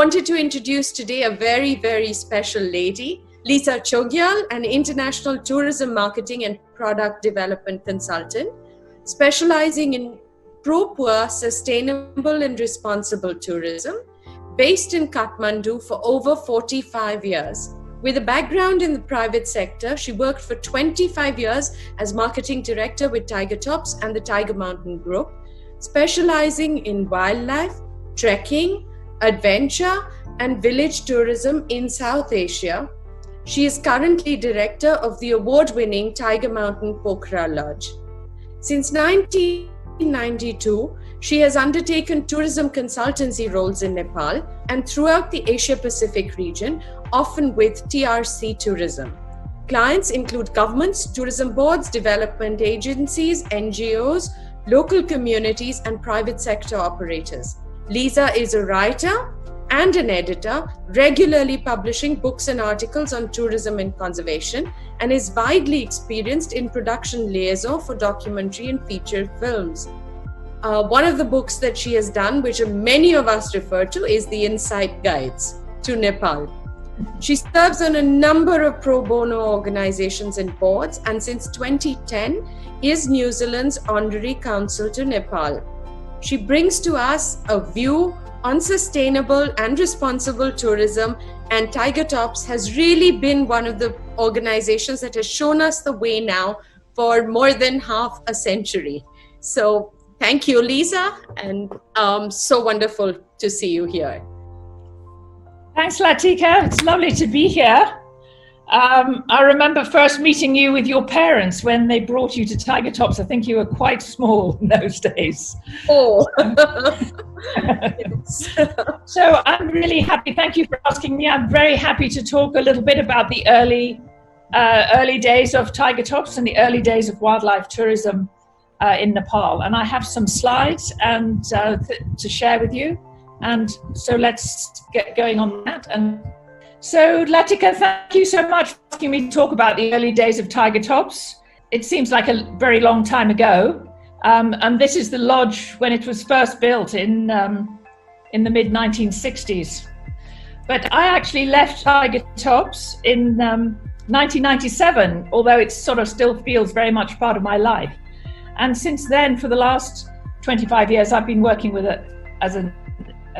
wanted to introduce today a very, very special lady, Lisa Choegyal, an international tourism marketing and product development consultant, specializing in pro-poor, sustainable and responsible tourism, based in Kathmandu for over 45 years. With a background in the private sector, she worked for 25 years as marketing director with Tiger Tops and the Tiger Mountain Group, specializing in wildlife, trekking, adventure, and village tourism in South Asia. She is currently director of the award-winning Tiger Mountain Pokhara Lodge. Since 1992, she has undertaken tourism consultancy roles in Nepal and throughout the Asia-Pacific region, often with TRC Tourism. Clients include governments, tourism boards, development agencies, NGOs, local communities, and private sector operators. Lisa is a writer and an editor, regularly publishing books and articles on tourism and conservation, and is widely experienced in production liaison for documentary and feature films. One of the books that she has done, which many of us refer to, is the Insight Guides to Nepal. She serves on a number of pro bono organizations and boards, and since 2010 is New Zealand's honorary consul to Nepal. She brings to us a view on sustainable and responsible tourism, and Tiger Tops has really been one of the organizations that has shown us the way now for more than half a century. So thank you, Lisa, and so wonderful to see you here. Thanks, Latika. It's lovely to be here. I remember first meeting you with your parents when they brought you to Tiger Tops. I think you were quite small in those days. Oh. Yes. So I'm really happy. Thank you for asking me. I'm very happy to talk a little bit about the early days of Tiger Tops and the early days of wildlife tourism in Nepal. And I have some slides and to share with you. And so let's get going on that. And so Latika, thank you so much for asking me to talk about the early days of Tiger Tops. It seems like a very long time ago. And this is the lodge when it was first built in the mid-1960s. But I actually left Tiger Tops in 1997, although it sort of still feels very much part of my life. And since then, for the last 25 years, I've been working with it as a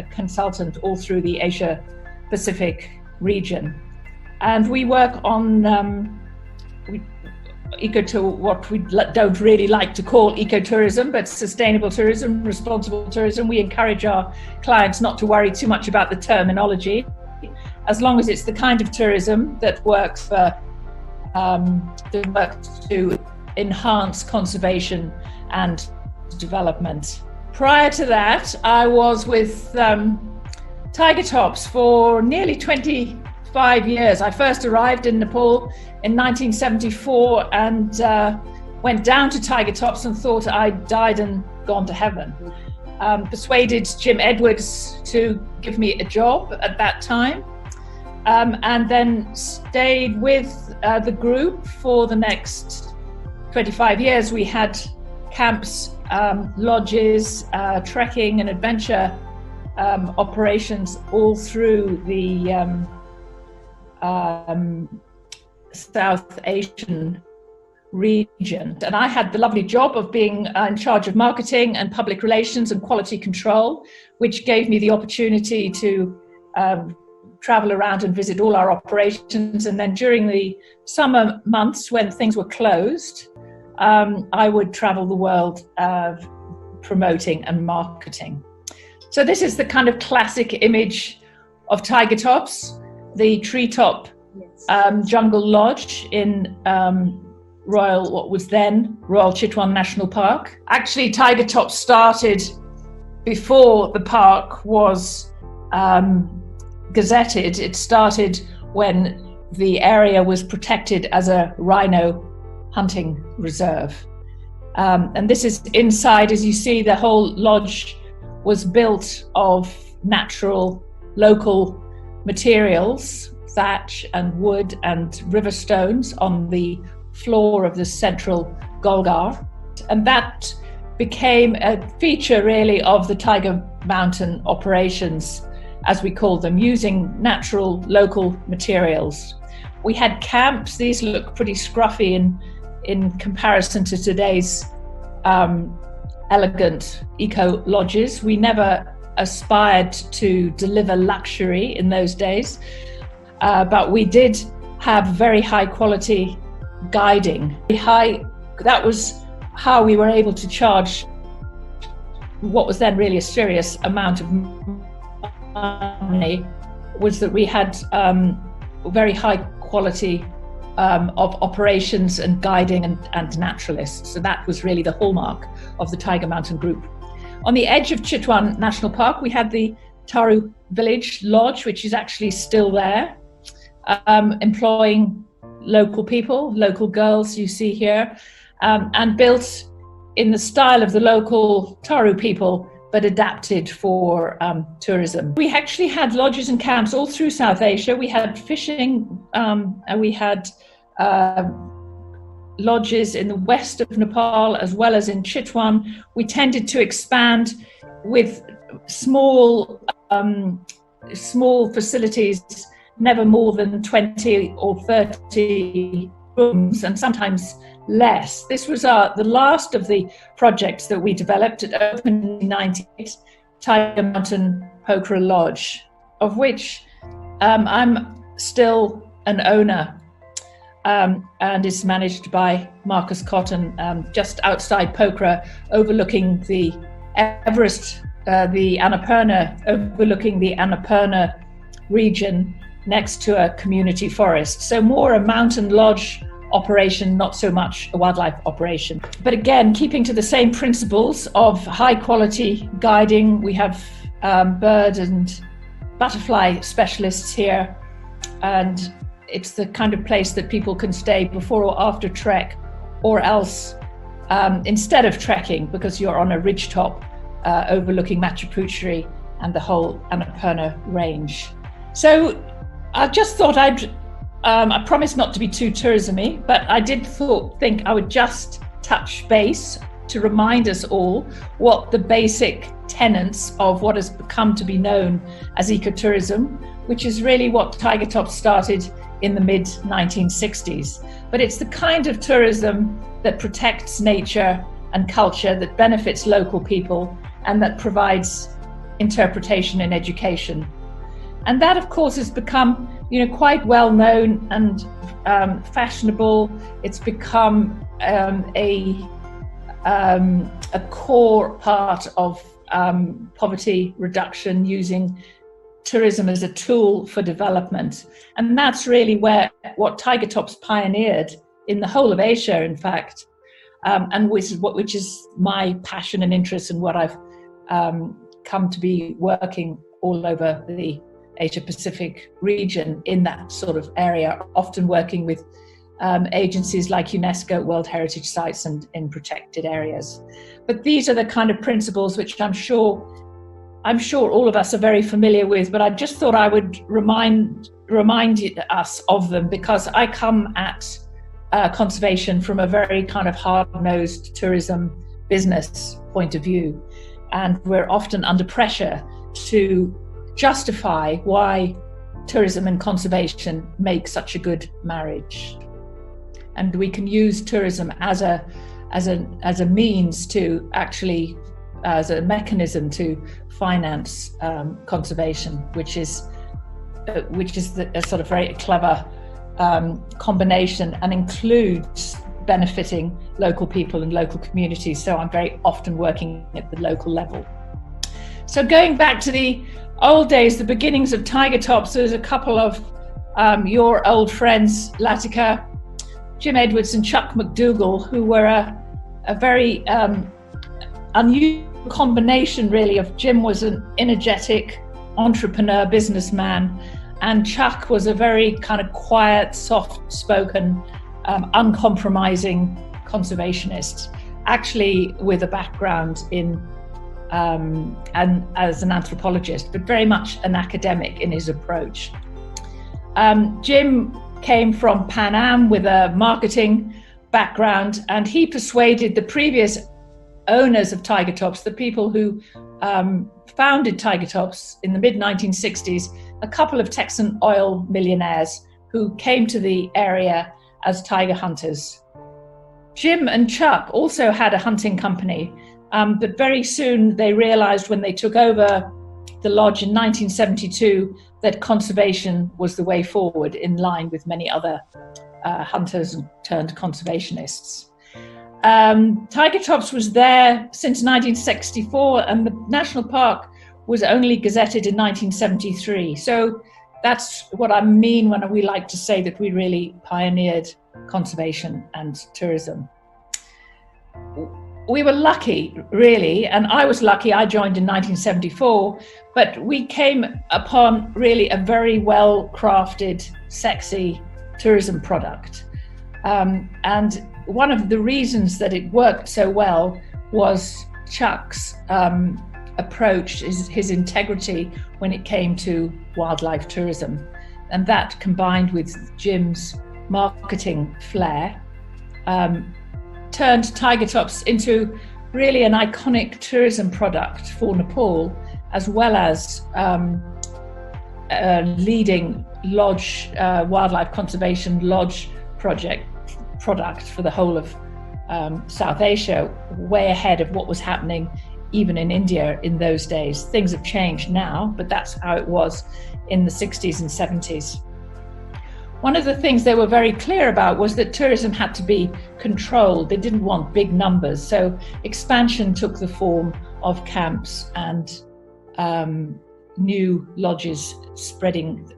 consultant all through the Asia-Pacific region. And we work on what we don't really like to call ecotourism, but sustainable tourism, responsible tourism. We encourage our clients not to worry too much about the terminology, as long as it's the kind of tourism that works to enhance conservation and development. Prior to that, I was with Tiger Tops for nearly 25 years. I first arrived in Nepal in 1974 and went down to Tiger Tops and thought I'd died and gone to heaven. Persuaded Jim Edwards to give me a job at that time, and then stayed with the group for the next 25 years. We had camps, lodges, trekking and adventure operations all through the South Asian region. And I had the lovely job of being in charge of marketing and public relations and quality control, which gave me the opportunity to travel around and visit all our operations. And then during the summer months when things were closed, I would travel the world promoting and marketing. So this is the kind of classic image of Tiger Tops, the treetop jungle lodge in what was then Royal Chitwan National Park. Actually, Tiger Tops started before the park was gazetted. It started when the area was protected as a rhino hunting reserve. And this is inside. As you see, the whole lodge was built of natural, local materials, thatch and wood and river stones on the floor of the central Golgar. And that became a feature really of the Tiger Mountain operations. as we call them, using natural local materials. We had camps. These look pretty scruffy in comparison to today's elegant eco lodges. We never aspired to deliver luxury in those days, but we did have very high quality guiding. That was how we were able to charge what was then really a serious amount of money, was that we had very high quality of operations and guiding and naturalists. So that was really the hallmark of the Tiger Mountain Group. On the edge of Chitwan National Park, we had the Taru Village Lodge, which is actually still there, employing local people, local girls you see here, and built in the style of the local Taru people, but adapted for tourism. We actually had lodges and camps all through South Asia. We had fishing, and we had lodges in the west of Nepal as well as in Chitwan. We tended to expand with small facilities, never more than 20 or 30 rooms, and sometimes less. This was the last of the projects that we developed. It opened in 1998, Tiger Mountain Pokhara Lodge, of which I'm still an owner, and is managed by Marcus Cotton, just outside Pokhara, overlooking the Everest, the Annapurna, overlooking the Annapurna region next to a community forest. So more a mountain lodge operation, not so much a wildlife operation. But again, keeping to the same principles of high quality guiding. We have bird and butterfly specialists here, and it's the kind of place that people can stay before or after trek, or else instead of trekking, because you're on a ridgetop overlooking Machu Picchu and the whole Annapurna range. So I just thought I promised not to be too tourism-y, but I did think I would just touch base to remind us all what the basic tenets of what has come to be known as ecotourism, which is really what Tiger Tops started in the mid-1960s. But it's the kind of tourism that protects nature and culture, that benefits local people, and that provides interpretation and education. And that, of course, has become, quite well known and fashionable. It's become a core part of poverty reduction, using tourism as a tool for development. And that's really what Tiger Tops pioneered in the whole of Asia, in fact, and which is my passion and interest, and what I've come to be working all over the Asia Pacific region in that sort of area, often working with agencies like UNESCO, World Heritage Sites, and in protected areas. But these are the kind of principles which I'm sure all of us are very familiar with, but I just thought I would remind us of them, because I come at conservation from a very kind of hard-nosed tourism business point of view. And we're often under pressure to justify why tourism and conservation make such a good marriage. And we can use tourism as a means to actually, as a mechanism to finance conservation, which is a sort of very clever combination, and includes benefiting local people and local communities. So I'm very often working at the local level. So going back to the old days, the beginnings of Tiger Tops, there's a couple of your old friends, Latika, Jim Edwards and Chuck McDougall, who were a very unusual combination, really, of Jim was an energetic entrepreneur, businessman, and Chuck was a very kind of quiet, soft-spoken, uncompromising conservationist, actually with a background in and as an anthropologist, but very much an academic in his approach. Jim came from Pan Am with a marketing background, and he persuaded the previous owners of Tiger Tops, the people who founded Tiger Tops in the mid-1960s, a couple of Texan oil millionaires who came to the area as tiger hunters. Jim and Chuck also had a hunting company, but very soon they realized when they took over the lodge in 1972 that conservation was the way forward, in line with many other hunters turned conservationists. Tiger Tops was there since 1964, and the national park was only gazetted in 1973. So that's what I mean when we like to say that we really pioneered conservation and tourism. We were lucky, really, and I was lucky. I joined in 1974, but we came upon really a very well-crafted, sexy tourism product. And one of the reasons that it worked so well was Chuck's approach, his integrity when it came to wildlife tourism. And that, combined with Jim's marketing flair, turned Tiger Tops into really an iconic tourism product for Nepal, as well as a leading lodge, wildlife conservation lodge product for the whole of South Asia, way ahead of what was happening even in India in those days. Things have changed now, but that's how it was in the 60s and 70s. One of the things they were very clear about was that tourism had to be controlled. They didn't want big numbers. So expansion took the form of camps and new lodges spreading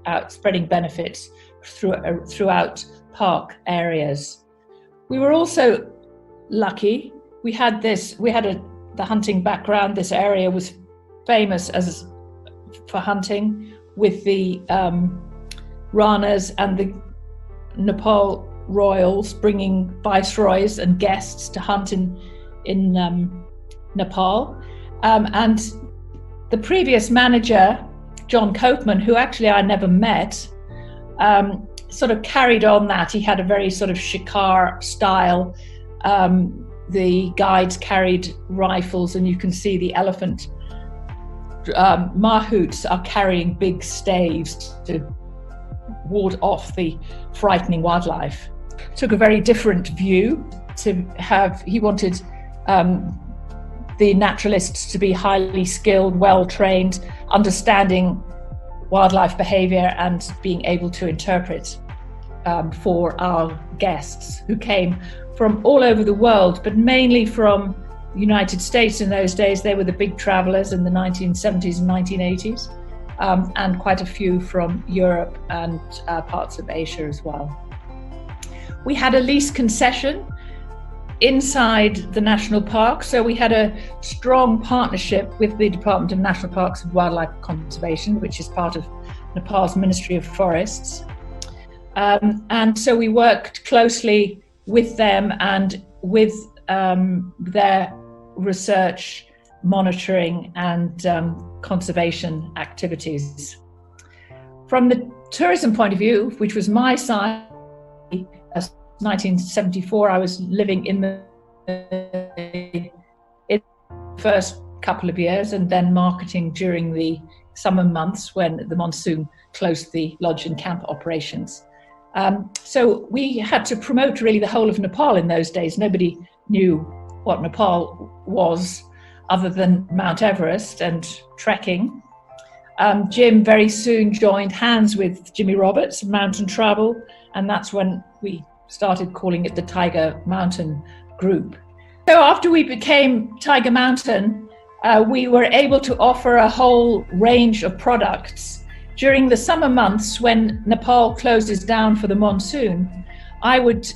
benefits throughout park areas. We were also lucky. We had the hunting background. This area was famous for hunting, with the Ranas and the Nepal royals bringing viceroys and guests to hunt in Nepal. And the previous manager, John Copeman, who actually I never met, sort of carried on that. He had a very sort of shikar style. The guides carried rifles, and you can see the elephant mahouts are carrying big staves to ward off the frightening wildlife. Took a very different view he wanted the naturalists to be highly skilled, well-trained, understanding wildlife behavior and being able to interpret for our guests who came from all over the world, but mainly from the United States in those days. They were the big travelers in the 1970s and 1980s, and quite a few from Europe and parts of Asia as well. We had a lease concession inside the national park, so we had a strong partnership with the Department of National Parks and Wildlife Conservation, which is part of Nepal's Ministry of Forests. And so we worked closely with them and with their research, monitoring and conservation activities. From the tourism point of view, which was my side, as 1974, I was living in the first couple of years and then marketing during the summer months when the monsoon closed the lodge and camp operations. So we had to promote really the whole of Nepal in those days. Nobody knew what Nepal was other than Mount Everest and trekking. Jim very soon joined hands with Jimmy Roberts of Mountain Travel, and that's when we started calling it the Tiger Mountain Group. So after we became Tiger Mountain, we were able to offer a whole range of products. During the summer months when Nepal closes down for the monsoon, I would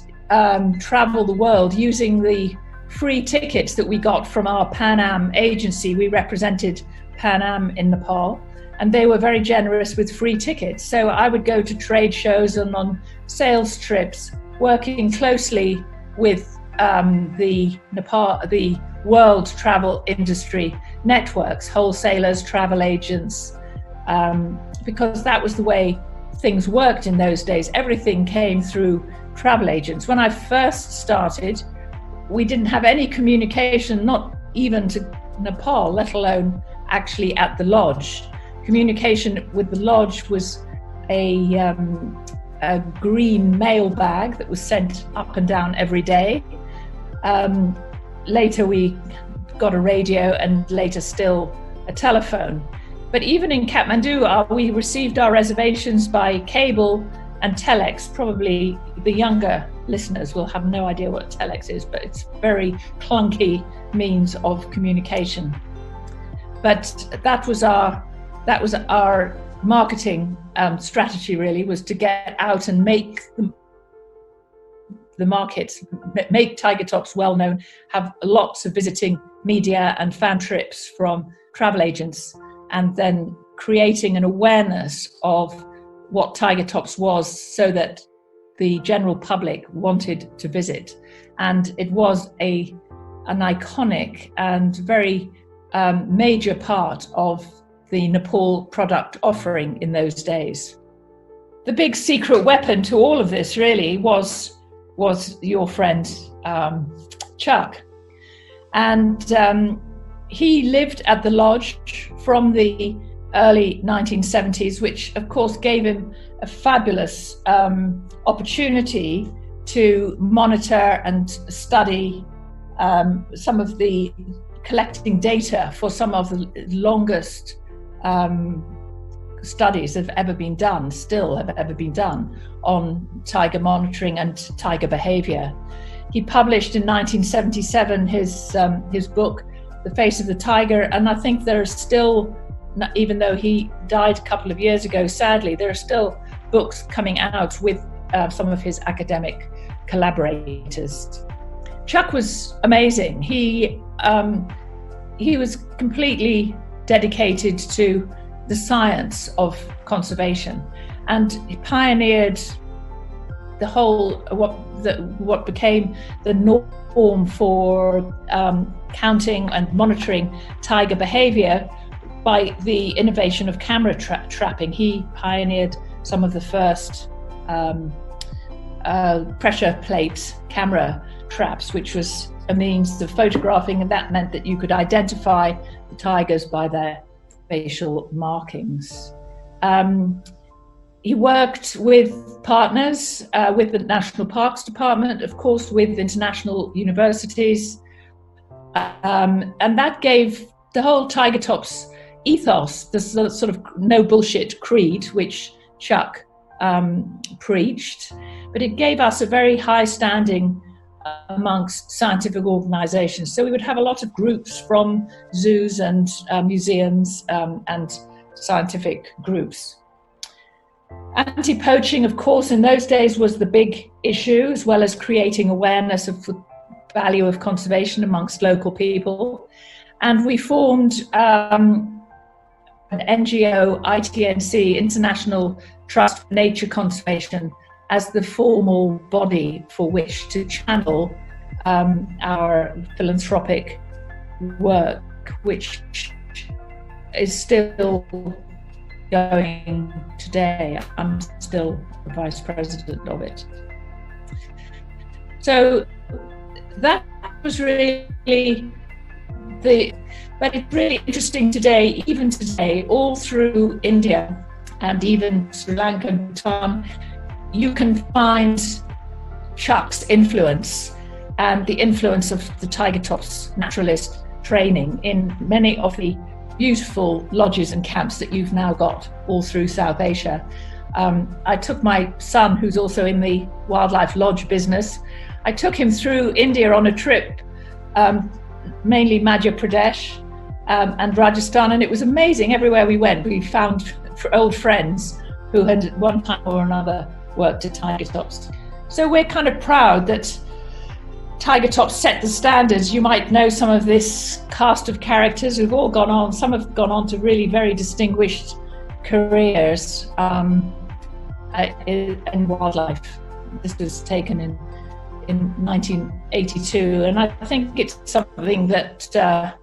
travel the world using the free tickets that we got from our Pan Am agency. We represented Pan Am in Nepal, and they were very generous with free tickets. So I would go to trade shows and on sales trips, working closely with the world travel industry networks, wholesalers, travel agents, because that was the way things worked in those days. Everything came through travel agents. When I first started, we didn't have any communication, not even to Nepal, let alone actually at the lodge. Communication with the lodge was a green mail bag that was sent up and down every day. Later we got a radio, and later still a telephone. But even in Kathmandu, we received our reservations by cable and telex. Probably the younger listeners will have no idea what telex is, but it's a very clunky means of communication. But that was our marketing strategy, really, was to get out and make the market, make Tiger Tops well known, have lots of visiting media and fan trips from travel agents, and then creating an awareness of what Tiger Tops was so that the general public wanted to visit. And it was an iconic and very major part of the Nepal product offering in those days. The big secret weapon to all of this really was your friend Chuck. And he lived at the lodge from the early 1970s, which of course gave him a fabulous opportunity to monitor and study some of the collecting data for some of the longest studies that have ever been done, still have ever been done, on tiger monitoring and tiger behavior. He published in 1977 his book, The Face of the Tiger, and I think there are still, even though he died a couple of years ago, sadly, there are still books coming out with some of his academic collaborators. Chuck was amazing. He was completely dedicated to the science of conservation, and he pioneered the whole what became the norm for counting and monitoring tiger behavior by the innovation of camera trapping. He pioneered some of the first pressure plate camera traps, which was a means of photographing, and that meant that you could identify the tigers by their facial markings. He worked with partners, with the National Parks Department, of course, with international universities, and that gave the whole Tiger Tops ethos, this sort of no bullshit creed, which Chuck preached, but it gave us a very high standing amongst scientific organizations. So we would have a lot of groups from zoos and museums and scientific groups. Anti-poaching, of course, in those days was the big issue, as well as creating awareness of the value of conservation amongst local people. And we formed an NGO, ITNC, International Trust for Nature Conservation, as the formal body for which to channel our philanthropic work, which is still going today. I'm still the vice president of it. So that was really but it's really interesting today, even today, all through India and even Sri Lanka and Bhutan, you can find Chuck's influence and the influence of the Tiger Tops naturalist training in many of the beautiful lodges and camps that you've now got all through South Asia. I took my son, who's also in the wildlife lodge business, I took him through India on a trip, mainly Madhya Pradesh and Rajasthan, and it was amazing. Everywhere we went, we found old friends who had at one time or another worked at Tiger Tops. So we're kind of proud that Tiger Tops set the standards. You might know some of this cast of characters who've all gone on. Some have gone on to really very distinguished careers in wildlife. This was taken in 1982, and I think it's something that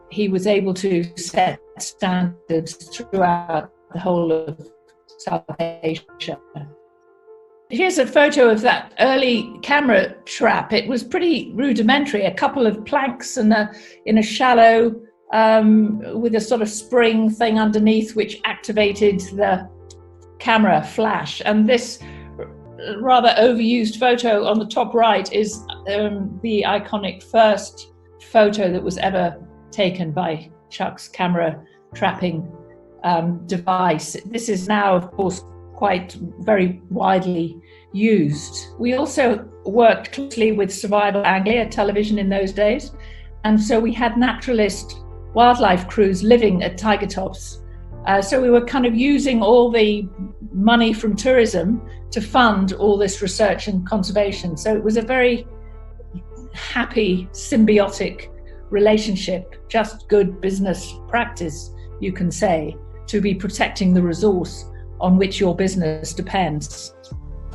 he was able to set standards throughout the whole of South Asia. Here's a photo of that early camera trap. It was pretty rudimentary, a couple of planks and in a shallow with a sort of spring thing underneath which activated the camera flash. And this rather overused photo on the top right is the iconic first photo that was ever taken by Chuck's camera trapping device. This is now, of course, very widely used. We also worked closely with Survival Anglia television in those days, and so we had naturalist wildlife crews living at Tiger Tops. So we were kind of using all the money from tourism to fund all this research and conservation. So it was a very happy, symbiotic relationship, just good business practice, you can say, to be protecting the resource on which your business depends.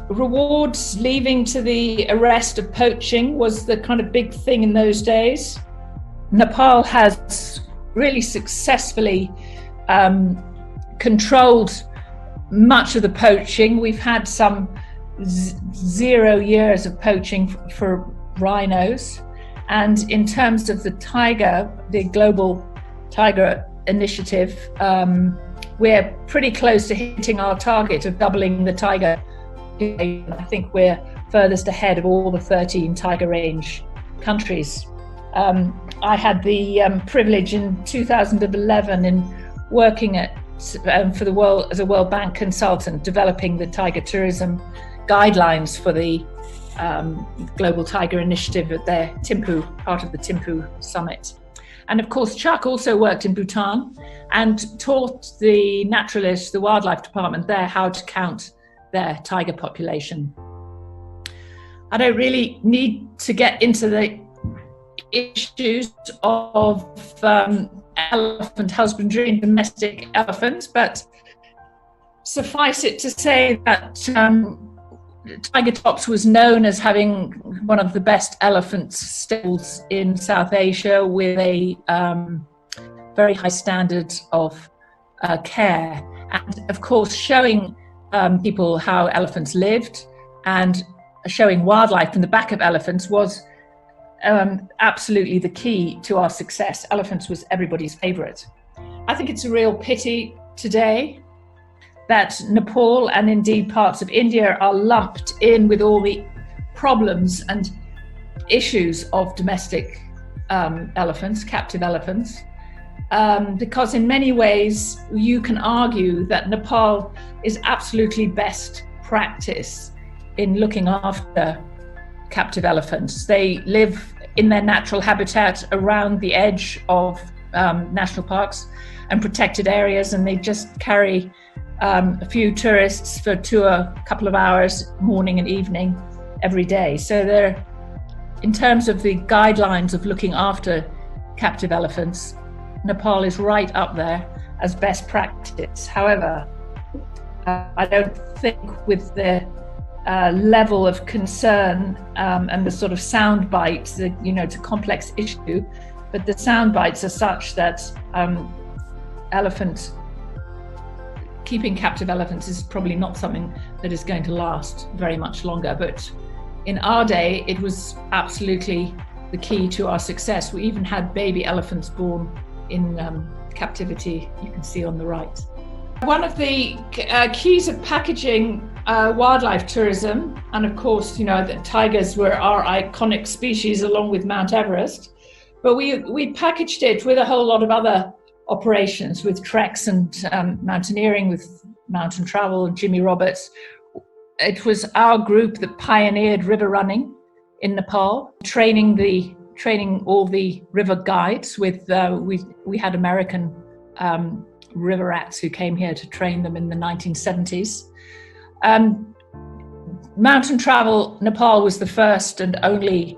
Rewards leading to the arrest of poaching was the kind of big thing in those days. Nepal has really successfully controlled much of the poaching. We've had some 0 years of poaching for rhinos. And in terms of the tiger, the global tiger initiative, we're pretty close to hitting our target of doubling the tiger. I think we're furthest ahead of all the 13 tiger range countries. I had the privilege in 2011 in working for the world as a World Bank consultant, developing the tiger tourism guidelines for the Global Tiger Initiative at their Thimphu, part of the Thimphu summit. And of course, Chuck also worked in Bhutan and taught the naturalists, the wildlife department there, how to count their tiger population. I don't really need to get into the issues of elephant husbandry and domestic elephants, but suffice it to say that Tiger Tops was known as having one of the best elephant stables in South Asia, with a very high standard of care, and of course showing people how elephants lived and showing wildlife in the back of elephants was absolutely the key to our success. Elephants was everybody's favorite. I think it's a real pity today that Nepal and indeed parts of India are lumped in with all the problems and issues of domestic elephants, captive elephants, because in many ways you can argue that Nepal is absolutely best practice in looking after captive elephants. They live in their natural habitat around the edge of national parks and protected areas, and they just carry a few tourists for a couple of hours, morning and evening, every day. So they're, in terms of the guidelines of looking after captive elephants, Nepal is right up there as best practice. However, I don't think with the level of concern and the sort of sound bites, it's a complex issue, but the sound bites are such that keeping captive elephants is probably not something that is going to last very much longer. But in our day, it was absolutely the key to our success. We even had baby elephants born in captivity, you can see on the right. One of the keys of packaging wildlife tourism, and of course, the tigers were our iconic species along with Mount Everest, but we packaged it with a whole lot of other operations, with treks and mountaineering, with mountain travel and Jimmy Roberts. It was our group that pioneered river running in Nepal, training all the river guides with, we had American river rats who came here to train them in the 1970s. Mountain Travel Nepal was the first and only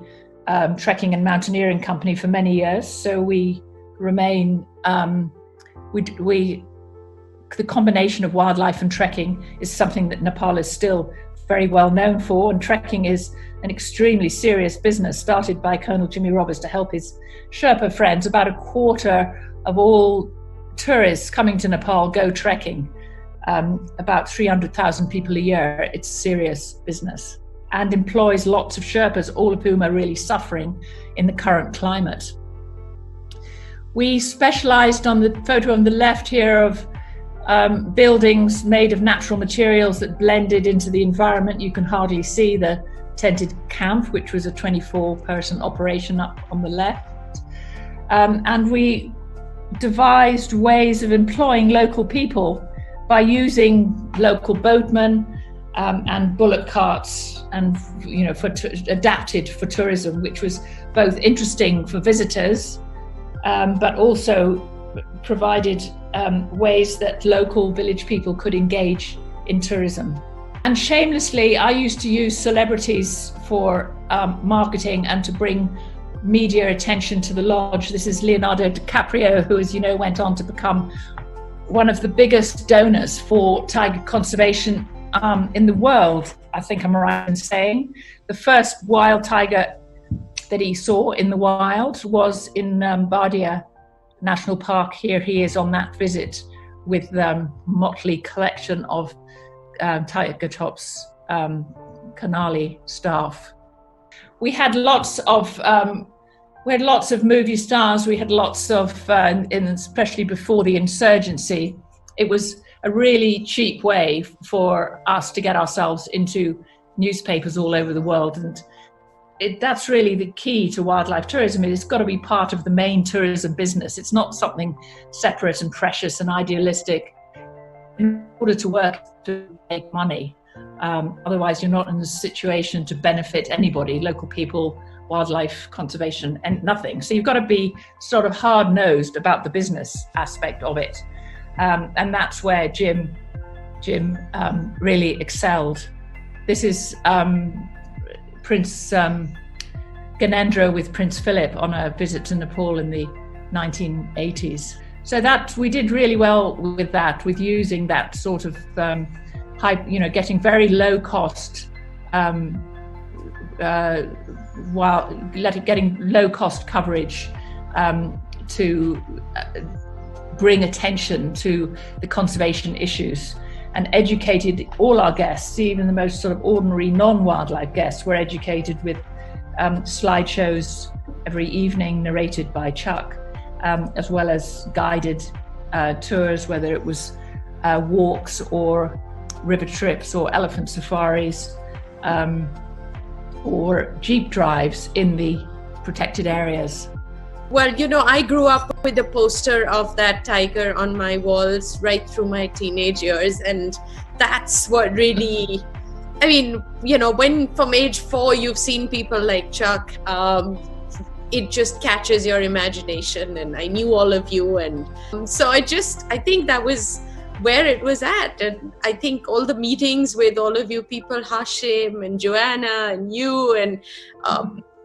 trekking and mountaineering company for many years, so we remain, the combination of wildlife and trekking is something that Nepal is still very well known for, and trekking is an extremely serious business started by Colonel Jimmy Roberts to help his Sherpa friends. About a quarter of all tourists coming to Nepal go trekking. about 300,000 people a year. It's serious business and employs lots of Sherpas, all of whom are really suffering in the current climate. We specialized, on the photo on the left here, of buildings made of natural materials that blended into the environment. You can hardly see the tented camp, which was a 24-person operation up on the left. And we devised ways of employing local people by using local boatmen and bullock carts, and adapted for tourism, which was both interesting for visitors, but also provided ways that local village people could engage in tourism. And shamelessly, I used to use celebrities for marketing and to bring media attention to the lodge. This is Leonardo DiCaprio, who, as you know, went on to become one of the biggest donors for tiger conservation in the world. I think I'm right in saying the first wild tiger that he saw in the wild was in Bardia National Park. Here he is on that visit with motley collection of Tiger Tops Canali staff. We had lots of movie stars. We had lots of, especially before the insurgency, it was a really cheap way for us to get ourselves into newspapers all over the world. And that's really the key to wildlife tourism. It's got to be part of the main tourism business. It's not something separate and precious and idealistic. In order to work, to make money. Otherwise, you're not in a situation to benefit anybody, local people, wildlife conservation, and nothing. So you've got to be sort of hard-nosed about the business aspect of it. And that's where Jim really excelled. This is Prince Gyanendra with Prince Philip on a visit to Nepal in the 1980s. So that we did really well with that, with using that sort of getting very low cost, getting low cost coverage to bring attention to the conservation issues, and educated all our guests, even the most sort of ordinary non-wildlife guests, were educated with slideshows every evening narrated by Chuck. As well as guided tours, whether it was walks or river trips or elephant safaris or jeep drives in the protected areas. Well, I grew up with a poster of that tiger on my walls right through my teenage years, and that's what really, when from age 4 you've seen people like Chuck, it just catches your imagination, and I knew all of you, and so I think that was where it was at. And I think all the meetings with all of you people, Hashim and Joanna and you and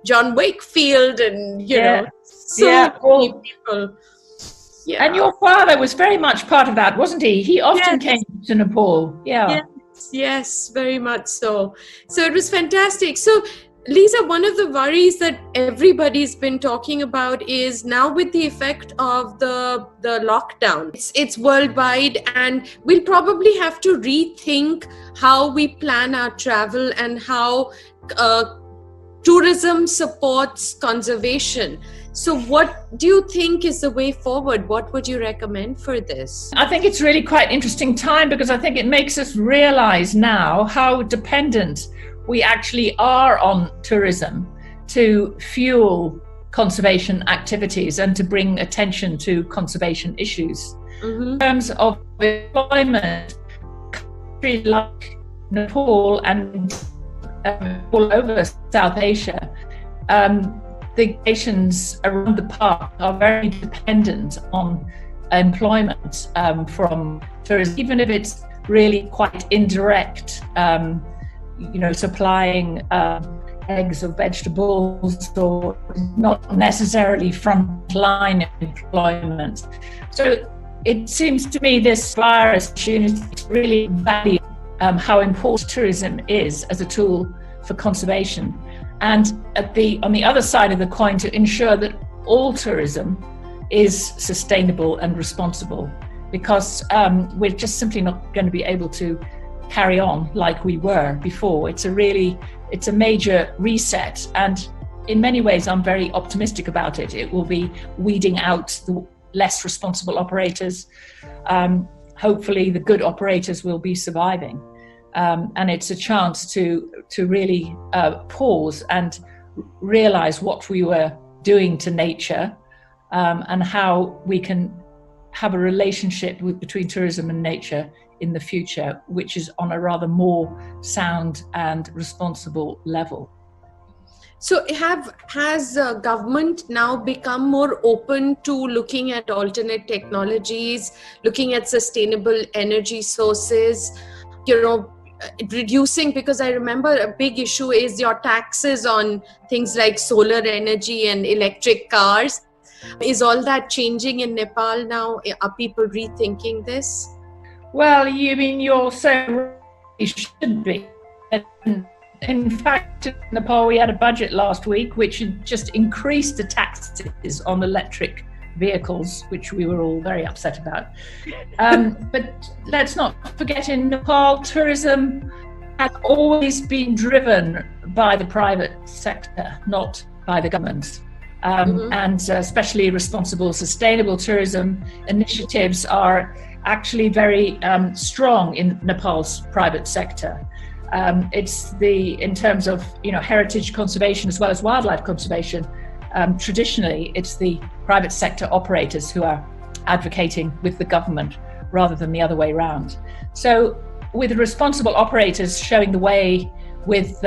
John Wakefield and many people. Yeah. And your father was very much part of that, wasn't he? He often came to Nepal. Yes, very much so. So it was fantastic. So Lisa, one of the worries that everybody's been talking about is now with the effect of the lockdown. It's worldwide, and we'll probably have to rethink how we plan our travel and how tourism supports conservation. So what do you think is the way forward? What would you recommend for this? I think it's really quite an interesting time, because I think it makes us realize now how dependent we actually are on tourism to fuel conservation activities and to bring attention to conservation issues. Mm-hmm. In terms of employment, countries like Nepal and all over South Asia, the nations around the park are very dependent on employment from tourism, even if it's really quite indirect. Supplying eggs or vegetables, or not necessarily frontline employment. So it seems to me this virus opportunity to really value how important tourism is as a tool for conservation, and on the other side of the coin, to ensure that all tourism is sustainable and responsible. because we're just simply not going to be able to carry on like we were before. It's a major reset, and in many ways I'm very optimistic about it. It will be weeding out the less responsible operators. Hopefully the good operators will be surviving, and it's a chance to really pause and realize what we were doing to nature, and how we can have a relationship between tourism and nature in the future, which is on a rather more sound and responsible level. So has government now become more open to looking at alternate technologies, looking at sustainable energy sources, reducing, because I remember a big issue is your taxes on things like solar energy and electric cars. Is all that changing in Nepal now? Are people rethinking this? Well, you're so right, it should be. In fact, in Nepal, we had a budget last week which just increased the taxes on electric vehicles, which we were all very upset about. But let's not forget, in Nepal, tourism has always been driven by the private sector, not by the government. And especially responsible, sustainable tourism initiatives are actually very strong in Nepal's private sector. It's in terms of heritage conservation as well as wildlife conservation. Traditionally, it's the private sector operators who are advocating with the government rather than the other way around. So, with responsible operators showing the way with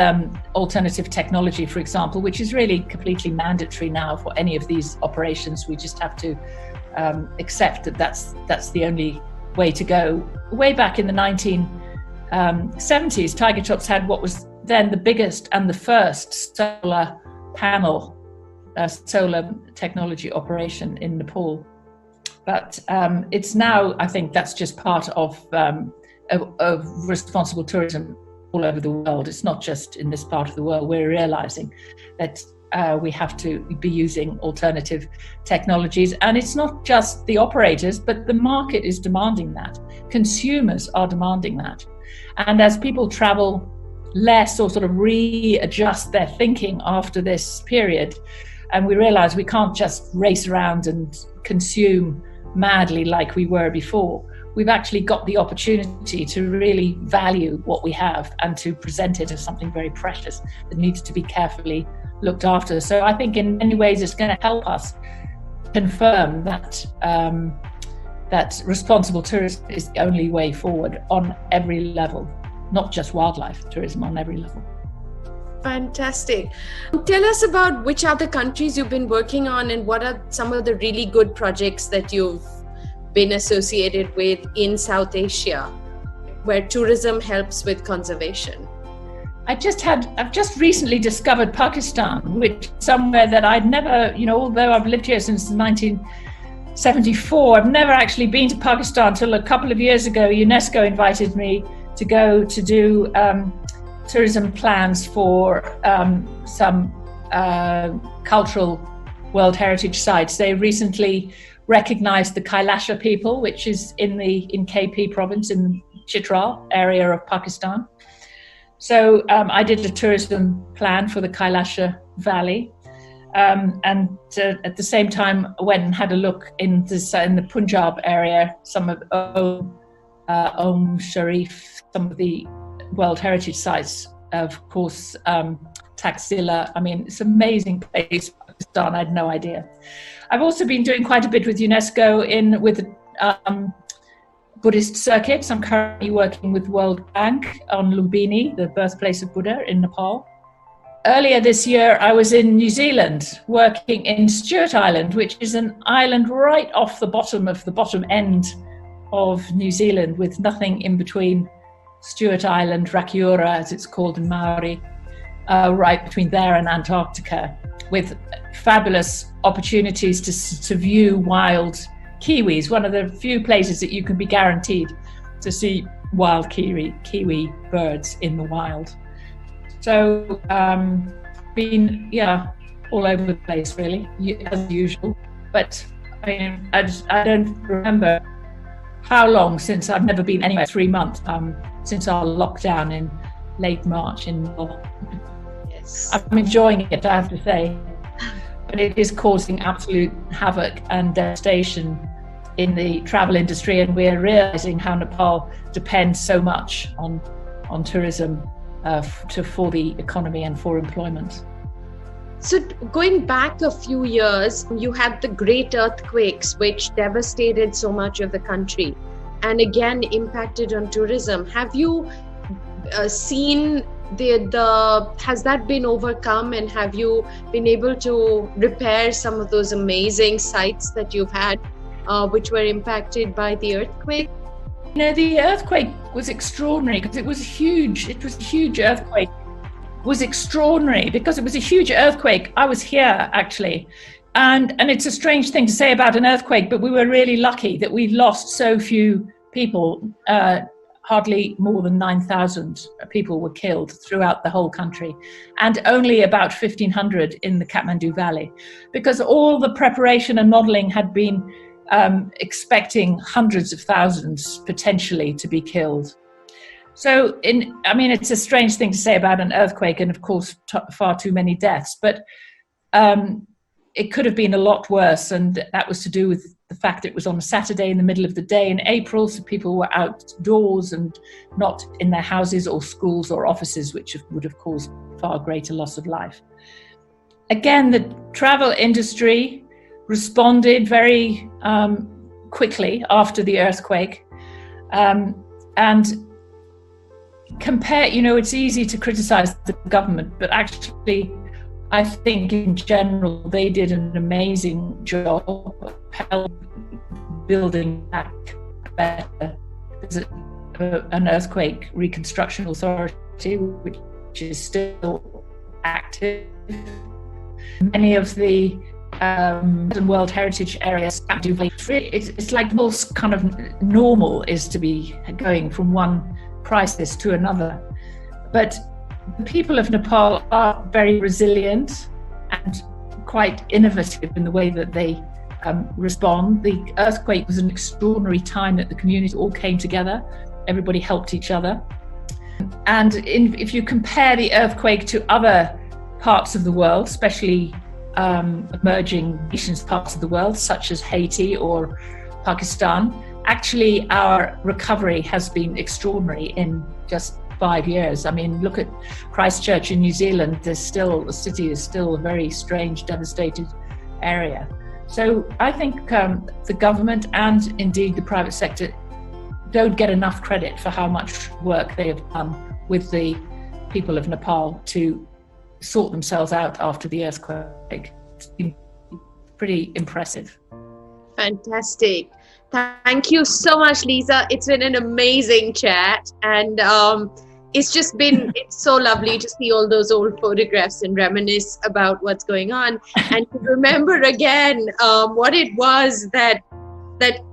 alternative technology, for example, which is really completely mandatory now for any of these operations. We just have to accept that that's the only way to go. Way back in the 1970s, Tiger Tops had what was then the biggest and the first solar panel, solar technology operation in Nepal. But it's now, I think that's just part of responsible tourism all over the world. It's not just in this part of the world. We're realizing that we have to be using alternative technologies. And it's not just the operators, but the market is demanding that. Consumers are demanding that. And as people travel less or sort of readjust their thinking after this period, and we realize we can't just race around and consume madly like we were before, we've actually got the opportunity to really value what we have and to present it as something very precious that needs to be carefully looked after. So I think in many ways it's going to help us confirm that that responsible tourism is the only way forward on every level, not just wildlife tourism, on every level. Fantastic. Tell us about which other countries you've been working on and what are some of the really good projects that you've been associated with in South Asia, where tourism helps with conservation. I've just recently discovered Pakistan, which is somewhere that I'd never, although I've lived here since 1974, I've never actually been to Pakistan until a couple of years ago. UNESCO invited me to go to do tourism plans for some cultural World Heritage sites. They recently recognized the Kailasha people, which is in KP province in Chitral area of Pakistan. So I did a tourism plan for the Kailasha Valley, and at the same time went and had a look in the Punjab area, some of Om Sharif, some of the World Heritage sites, of course, Taxila. I mean, it's an amazing place, Pakistan. I had no idea. I've also been doing quite a bit with UNESCO with Buddhist circuits. I'm currently working with World Bank on Lumbini, the birthplace of Buddha in Nepal. Earlier this year, I was in New Zealand working in Stewart Island, which is an island right off the bottom end of New Zealand, with nothing in between Stewart Island, Rakiura as it's called in Maori, right between there and Antarctica, with fabulous opportunities to view wild kiwis, one of the few places that you can be guaranteed to see wild kiwi birds in the wild. So been all over the place really, as usual. But I mean, I don't remember how long since I've never been anywhere, 3 months, since our lockdown in late March in Nepal. Yes. I'm enjoying it, I have to say, but it is causing absolute havoc and devastation in the travel industry, and we're realizing how Nepal depends so much on tourism for the economy and for employment. So going back a few years, you had the great earthquakes which devastated so much of the country and again impacted on tourism. Have you seen has that been overcome, and have you been able to repair some of those amazing sites that you've had which were impacted by the earthquake? The earthquake was extraordinary because it was huge. It was a huge earthquake. It was extraordinary because it was a huge earthquake. I was here actually. And it's a strange thing to say about an earthquake, but we were really lucky that we lost so few people. Hardly more than 9,000 people were killed throughout the whole country, and only about 1,500 in the Kathmandu Valley, because all the preparation and modelling had been expecting hundreds of thousands potentially to be killed. So, it's a strange thing to say about an earthquake, and of course far too many deaths, but it could have been a lot worse, and that was to do with the fact that it was on a Saturday in the middle of the day in April, so people were outdoors and not in their houses or schools or offices, which would have caused far greater loss of life. Again, the travel industry responded very quickly after the earthquake, and compare, it's easy to criticize the government, but actually I think in general they did an amazing job of building back better. There's an earthquake reconstruction authority which is still active. Many of the World Heritage areas, it's like most kind of normal is to be going from one crisis to another. But the people of Nepal are very resilient and quite innovative in the way that they respond. The earthquake was an extraordinary time that the community all came together. Everybody helped each other. And if you compare the earthquake to other parts of the world, especially emerging nations parts of the world, such as Haiti or Pakistan, actually our recovery has been extraordinary in just 5 years. Look at Christchurch in New Zealand. The city is still a very strange, devastated area. So I think the government and indeed the private sector don't get enough credit for how much work they have done with the people of Nepal to sort themselves out after the earthquake. It's been pretty impressive. Fantastic. Thank you so much, Lisa. It's been an amazing chat, and it's so lovely to see all those old photographs and reminisce about what's going on, and to remember again what it was that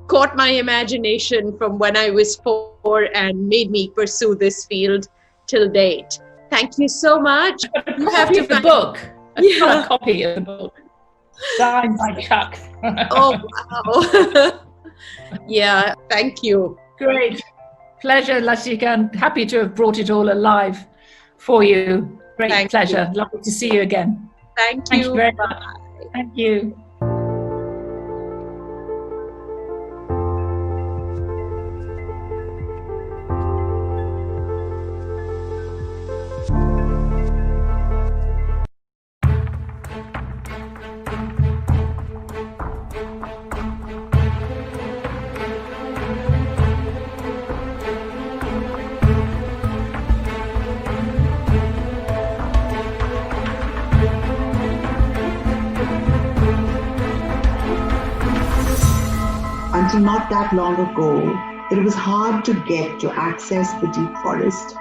caught my imagination from when I was 4 and made me pursue this field till date. Thank you so much. You have to the book. A copy of the book signed by Chuck. Oh wow. Yeah, thank you. Great. Pleasure, Latika, and happy to have brought it all alive for you. Great pleasure. Lovely to see you again. Thank you very much. Thank you. Until not that long ago, it was hard to get to access the deep forest